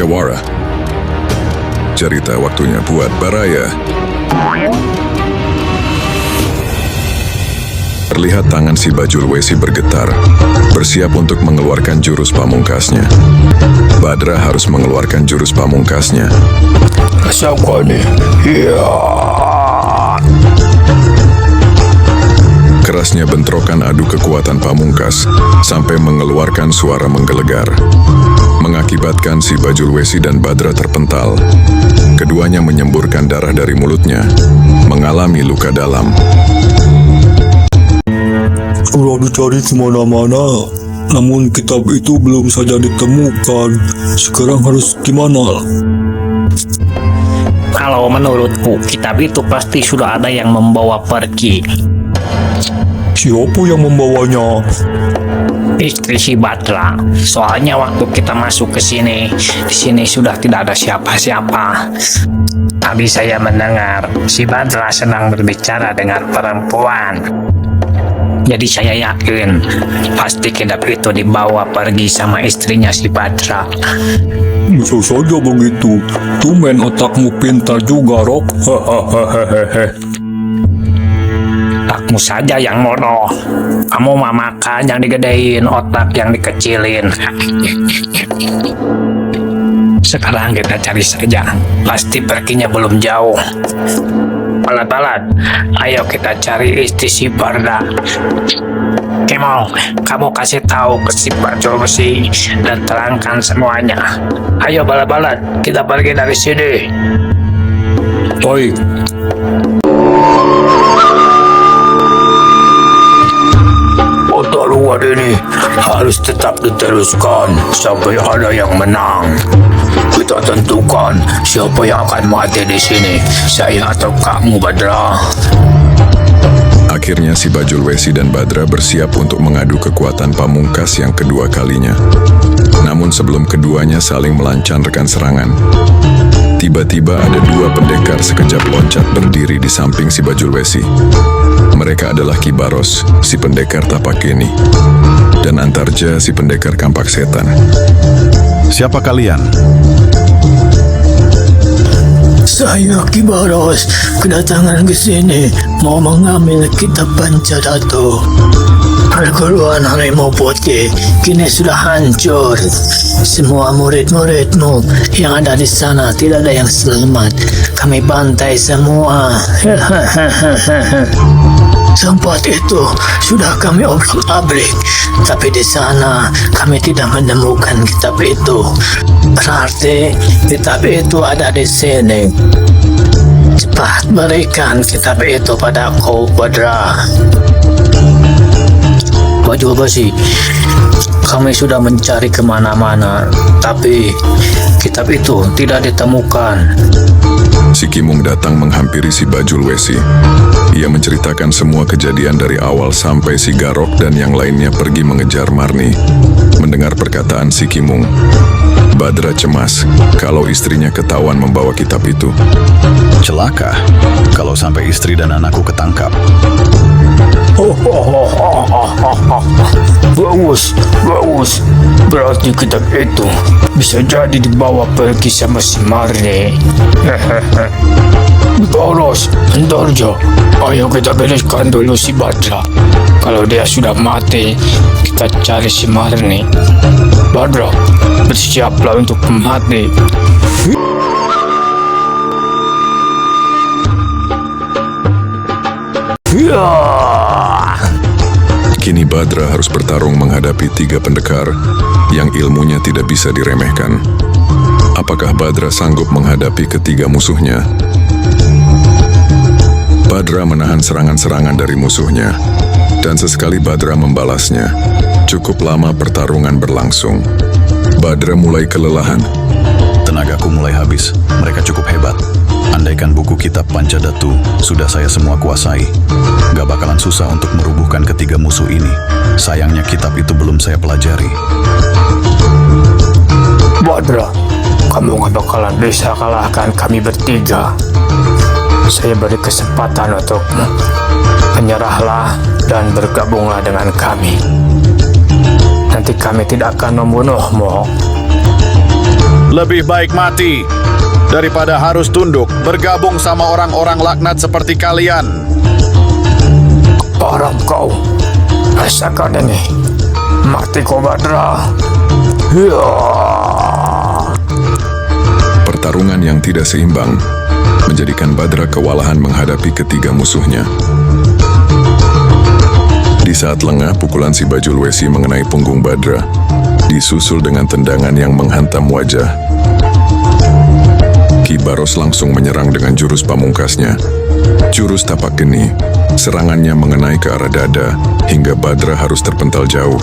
Jawara. Cerita waktunya buat Baraya. Terlihat tangan si Bajul Wesi bergetar, bersiap untuk mengeluarkan jurus pamungkasnya. Badra harus mengeluarkan jurus pamungkasnya. Siapa nih? Iya. Kerasnya bentrokan adu kekuatan pamungkas sampai mengeluarkan suara menggelegar, mengakibatkan si Bajul Wesi dan Badra terpental. Keduanya menyemburkan darah dari mulutnya, mengalami luka dalam. Sudah dicari kemana-mana, namun kitab itu belum saja ditemukan. Sekarang harus gimana? Kalau menurutku, kitab itu pasti sudah ada yang membawa pergi. Siapa yang membawanya? Istri si Badra. Soalnya waktu kita masuk ke sini, di sini sudah tidak ada siapa-siapa. Tadi saya mendengar si Badra sedang berbicara dengan perempuan. Jadi saya yakin pasti kitab itu dibawa pergi sama istrinya si Badra. Bisa saja begitu. Tumben otakmu pintar juga, Rok. Hehehe. Otakmu saja yang bodoh. Kamu mah makan yang digedein, otak yang dikecilin. Sekarang kita cari saja. Pasti perginya belum jauh. Balat-balat, ayo kita cari istri si Barda. Kemol, kamu kasih tahu ke si Bajul Wesi dan terangkan semuanya. Ayo balat-balat, kita pergi dari sini. Baik. Pertarungan ini harus tetap diteruskan sampai ada yang menang. Kita tentukan siapa yang akan mati di sini, saya atau kamu, Badra. Akhirnya si Bajul Wesi dan Badra bersiap untuk mengadu kekuatan pamungkas yang kedua kalinya. Namun sebelum keduanya saling melancarkan serangan, tiba-tiba ada dua pendekar sekejap loncat berdiri di samping si Bajul Wesi. Mereka adalah Ki Baros, si pendekar tapak geni, dan Antarja, si pendekar kampak setan. Siapa kalian? Saya Ki Baros, kedatangan ke sini mau mengambil kitab Pancadato. Perguruan Harimau Putih kini sudah hancur. Semua murid-muridmu yang ada di sana tidak ada yang selamat. Kami bantai semua. Tempat itu sudah kami obrak-abrik, tapi di sana kami tidak menemukan kitab itu. Berarti kitab itu ada di sini. Cepat berikan kitab itu padaku, Badra. Bajul Wesi, kami sudah mencari kemana-mana, tapi kitab itu tidak ditemukan. Si Kimung datang menghampiri si Bajul Wesi. Ia menceritakan semua kejadian dari awal sampai si Garok dan yang lainnya pergi mengejar Marni. Mendengar perkataan si Kimung, Badra cemas kalau istrinya ketahuan membawa kitab itu. Celaka kalau sampai istri dan anakku ketangkap. Bagus, bagus. Berarti kitab itu bisa jadi dibawa pergi sama si Marni. Baros, Antarja, ayo kita bereskan dulu si Badra. Kalau dia sudah mati, kita cari si Marni. Badra, bersiaplah untuk mati. Kini Badra harus bertarung menghadapi 3 pendekar yang ilmunya tidak bisa diremehkan. Apakah Badra sanggup menghadapi ketiga musuhnya? Badra menahan serangan-serangan dari musuhnya, dan sesekali Badra membalasnya. Cukup lama pertarungan berlangsung. Badra mulai kelelahan. Tenagaku mulai habis. Mereka cukup hebat. Andaikan buku kitab Pancadatu sudah saya semua kuasai, gak bakalan susah untuk merubuhkan ketiga musuh ini. Sayangnya kitab itu belum saya pelajari. Badra, kamu gak bakalan bisa kalahkan kami bertiga. Saya beri kesempatan untukmu. Menyerahlah dan bergabunglah dengan kami. Nanti kami tidak akan membunuhmu. Lebih baik mati daripada harus tunduk bergabung sama orang-orang laknat seperti kalian. Parah kau. Rasakan ini. Mati kau Badra. Ya. Pertarungan yang tidak seimbang menjadikan Badra kewalahan menghadapi ketiga musuhnya. Di saat lengah, pukulan si Bajul Wesi mengenai punggung Badra, disusul dengan tendangan yang menghantam wajah. Ki Baros langsung menyerang dengan jurus pamungkasnya. Jurus tapak geni, serangannya mengenai ke arah dada hingga Badra harus terpental jauh.